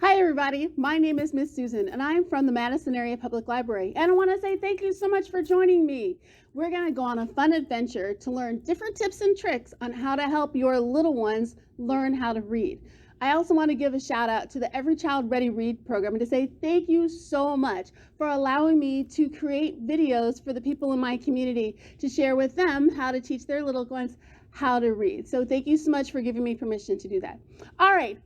Hi everybody, my name is Miss Susan and I'm from the Madison Area Public Library, and I want to say thank you so much for joining me. We're going to go on a fun adventure to learn different tips and tricks on how to help your little ones learn how to read. I also want to give a shout out to the Every Child Ready Read program and to say thank you so much for allowing me to create videos for the people in my community to share with them how to teach their little ones how to read. So thank you so much for giving me permission to do that. All right,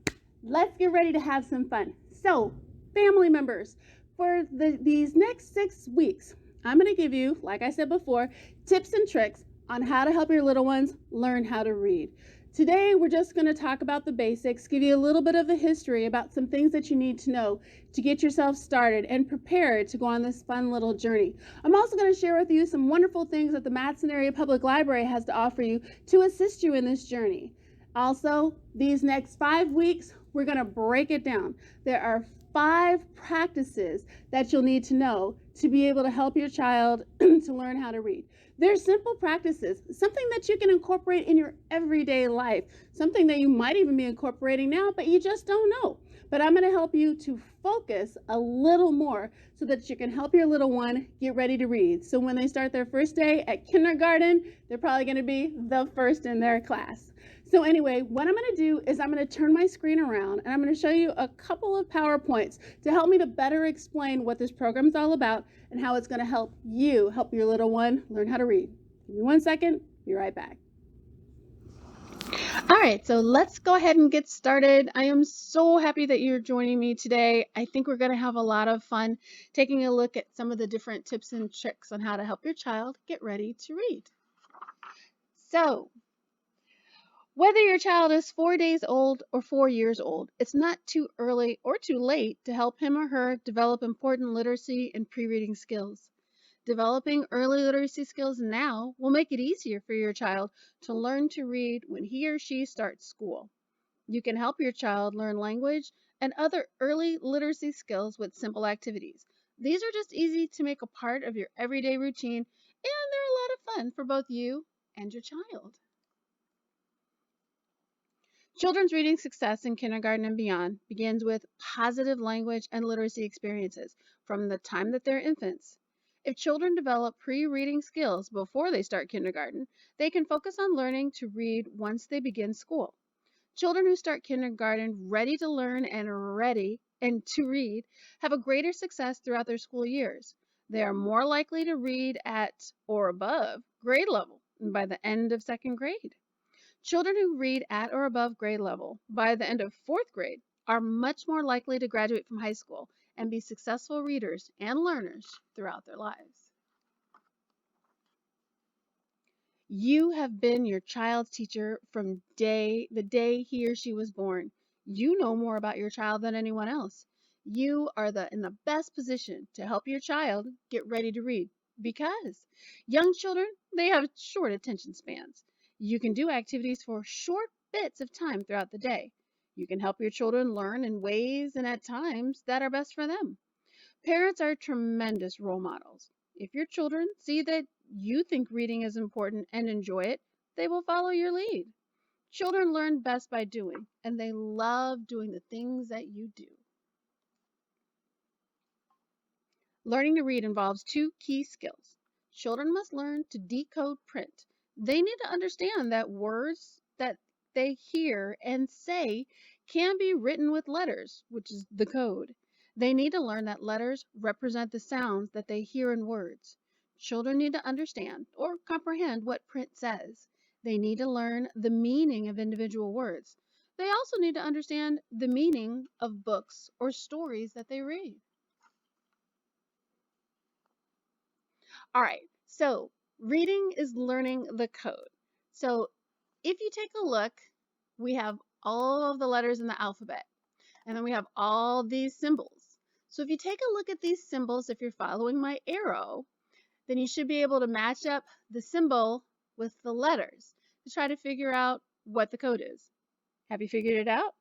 let's get ready to have some fun. So, family members, for these next 6 weeks, I'm going to give you, like I said before, tips and tricks on how to help your little ones learn how to read. Today, we're just going to talk about the basics, give you a little bit of a history about some things that you need to know to get yourself started and prepared to go on this fun little journey. I'm also going to share with you some wonderful things that the Madison Area Public Library has to offer you to assist you in this journey. Also, these next 5 weeks, we're going to break it down. There are 5 practices that you'll need to know to be able to help your child to learn how to read. They're simple practices, something that you can incorporate in your everyday life, something that you might even be incorporating now, but you just don't know. But I'm going to help you to focus a little more so that you can help your little one get ready to read. So when they start their first day at kindergarten, they're probably going to be the first in their class. So anyway, what I'm going to do is I'm going to turn my screen around and I'm going to show you a couple of PowerPoints to help me to better explain what this program is all about and how it's going to help you help your little one learn how to read. Give me 1 second, be right back. All right, so let's go ahead and get started. I am so happy that you're joining me today. I think we're going to have a lot of fun taking a look at some of the different tips and tricks on how to help your child get ready to read. So, whether your child is 4 days old or 4 years old, it's not too early or too late to help him or her develop important literacy and pre-reading skills. Developing early literacy skills now will make it easier for your child to learn to read when he or she starts school. You can help your child learn language and other early literacy skills with simple activities. These are just easy to make a part of your everyday routine, and they're a lot of fun for both you and your child. Children's reading success in kindergarten and beyond begins with positive language and literacy experiences from the time that they're infants. If children develop pre-reading skills before they start kindergarten, they can focus on learning to read once they begin school. Children who start kindergarten ready to learn and ready and to read have a greater success throughout their school years. They are more likely to read at or above grade level by the end of second grade. Children who read at or above grade level by the end of fourth grade are much more likely to graduate from high school and be successful readers and learners throughout their lives. You have been your child's teacher from the day he or she was born. You know more about your child than anyone else. You are in the best position to help your child get ready to read because young children, they have short attention spans. You can do activities for short bits of time throughout the day. You can help your children learn in ways and at times that are best for them. Parents are tremendous role models. If your children see that you think reading is important and enjoy it, they will follow your lead. Children learn best by doing, and they love doing the things that you do. Learning to read involves 2 key skills. Children must learn to decode print. They need to understand that words that they hear and say can be written with letters, which is the code. They need to learn that letters represent the sounds that they hear in words. Children need to understand or comprehend what print says. They need to learn the meaning of individual words. They also need to understand the meaning of books or stories that they read. All right, so reading is learning the code. So if you take a look, we have all of the letters in the alphabet, and then we have all these symbols. So if you take a look at these symbols, if you're following my arrow, then you should be able to match up the symbol with the letters to try to figure out what the code is. Have you figured it out?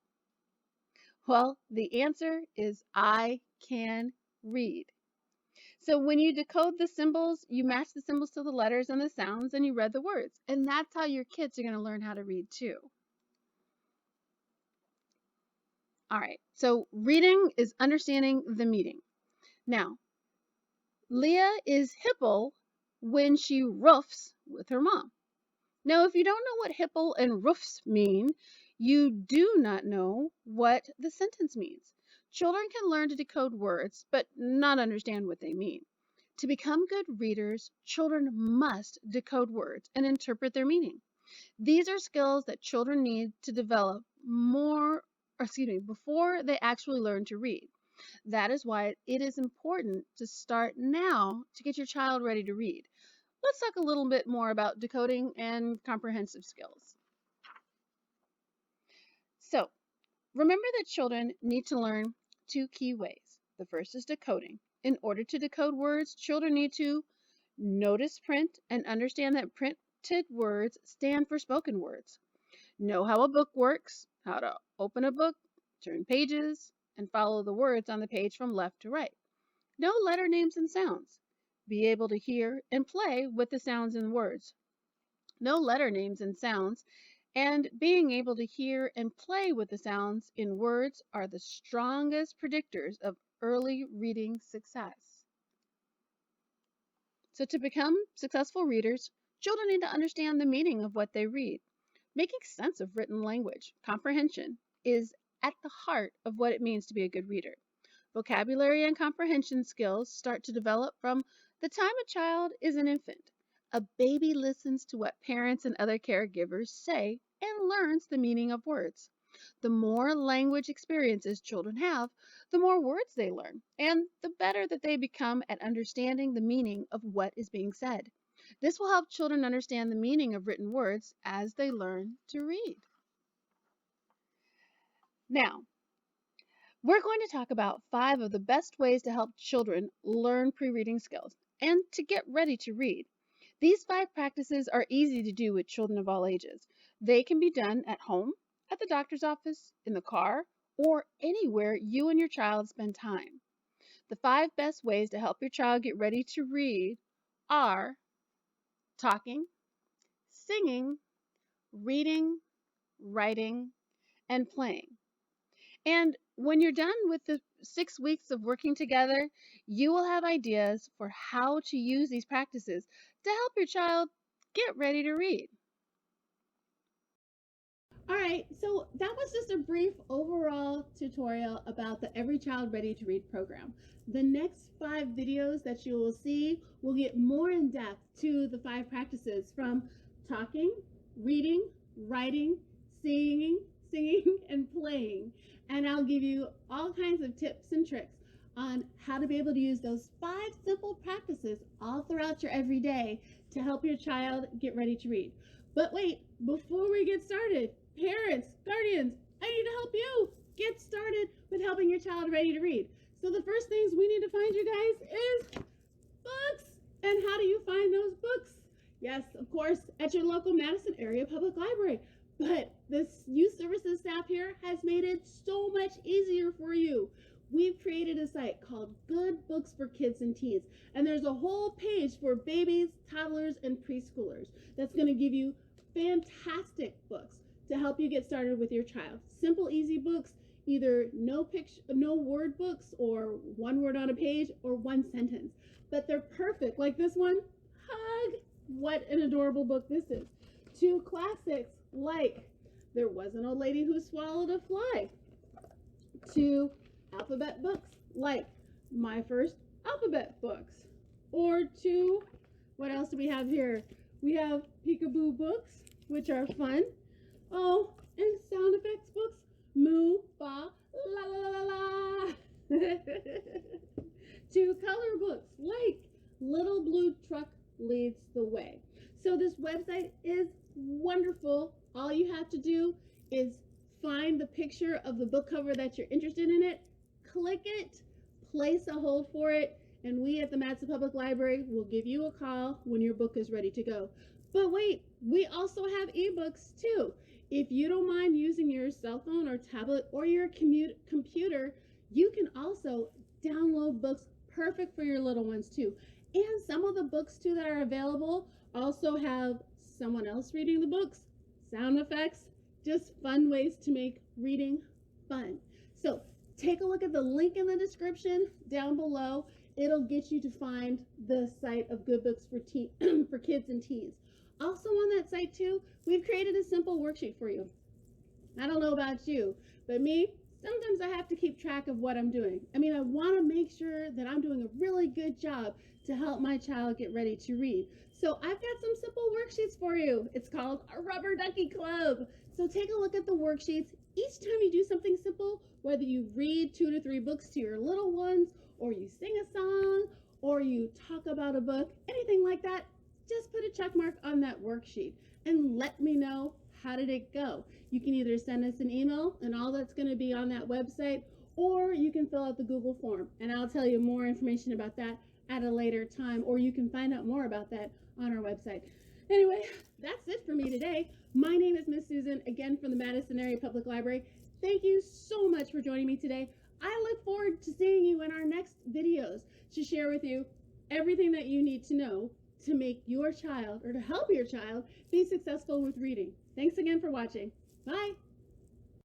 Well, the answer is I can read. So when you decode the symbols, you match the symbols to the letters and the sounds, and you read the words. And that's how your kids are going to learn how to read too. All right, so reading is understanding the meaning. Now, Leah is hipple when she roofs with her mom. Now, if you don't know what hipple and roofs mean, you do not know what the sentence means. Children can learn to decode words, but not understand what they mean. To become good readers, children must decode words and interpret their meaning. These are skills that children need to develop before they actually learn to read. That is why it is important to start now to get your child ready to read. Let's talk a little bit more about decoding and comprehensive skills. So, remember that children need to learn two key ways. The first is decoding. In order to decode words, children need to notice print and understand that printed words stand for spoken words. Know how a book works, how to open a book, turn pages, and follow the words on the page from left to right. Know letter names and sounds. Be able to hear and play with the sounds and words. Know letter names and sounds, and being able to hear and play with the sounds in words are the strongest predictors of early reading success. So, to become successful readers, children need to understand the meaning of what they read. Making sense of written language, comprehension, is at the heart of what it means to be a good reader. Vocabulary and comprehension skills start to develop from the time a child is an infant. A baby listens to what parents and other caregivers say and learns the meaning of words. The more language experiences children have, the more words they learn, and the better that they become at understanding the meaning of what is being said. This will help children understand the meaning of written words as they learn to read. Now, we're going to talk about 5 of the best ways to help children learn pre-reading skills and to get ready to read. These 5 practices are easy to do with children of all ages. They can be done at home, at the doctor's office, in the car, or anywhere you and your child spend time. The 5 best ways to help your child get ready to read are talking, singing, reading, writing, and playing. And when you're done with the 6 weeks of working together, you will have ideas for how to use these practices to help your child get ready to read. All right, so that was just a brief overall tutorial about the Every Child Ready to Read program. The next 5 videos that you will see will get more in depth to the 5 practices from talking, reading, writing, singing, and playing. And I'll give you all kinds of tips and tricks on how to be able to use those 5 simple practices all throughout your everyday to help your child get ready to read. But wait, before we get started, parents, guardians, I need to help you get started with helping your child ready to read. So the first things we need to find, you guys, is books. And how do you find those books? Yes, of course, at your local Madison area public library. But the youth services staff here has made it so much easier for you. We've created a site called Good Books for Kids and Teens, and there's a whole page for babies, toddlers, and preschoolers that's going to give you fantastic books to help you get started with your child. Simple, easy books, either no word books or one word on a page or one sentence. But they're perfect, like this one, Hug. What an adorable book this is. 2 classics like There Was an Old Lady Who Swallowed a Fly. 2 alphabet books like My First Alphabet Books. Or 2, what else do we have here? We have peekaboo books, which are fun. Oh, and sound effects books. Moo, ba, la la la la. 2 color books like Little Blue Truck Leads the Way. So this website is wonderful. All you have to do is find the picture of the book cover that you're interested in it, click it, place a hold for it, and we at the Madison Public Library will give you a call when your book is ready to go. But wait, we also have ebooks too. If you don't mind using your cell phone or tablet or your computer, you can also download books perfect for your little ones too. And some of the books too that are available also have someone else reading the books, sound effects, just fun ways to make reading fun. So take a look at the link in the description down below. It'll get you to find the site of Good Books for for kids and teens. Also on that site too, we've created a simple worksheet for you. I don't know about you, but me, sometimes I have to keep track of what I'm doing. I mean, I want to make sure that I'm doing a really good job to help my child get ready to read. So I've got some simple worksheets for you. It's called a Rubber Ducky Club. So take a look at the worksheets. Each time you do something simple, whether you read 2 to 3 books to your little ones, or you sing a song, or you talk about a book, anything like that, just put a check mark on that worksheet and let me know, how did it go? You can either send us an email, and all that's going to be on that website, or you can fill out the Google form, and I'll tell you more information about that at a later time, or you can find out more about that on our website. Anyway, that's it for me today. My name is Miss Susan, again from the Madison Area Public Library. Thank you so much for joining me today. I look forward to seeing you in our next videos to share with you everything that you need to know to make your child, or to help your child, be successful with reading. Thanks again for watching. Bye.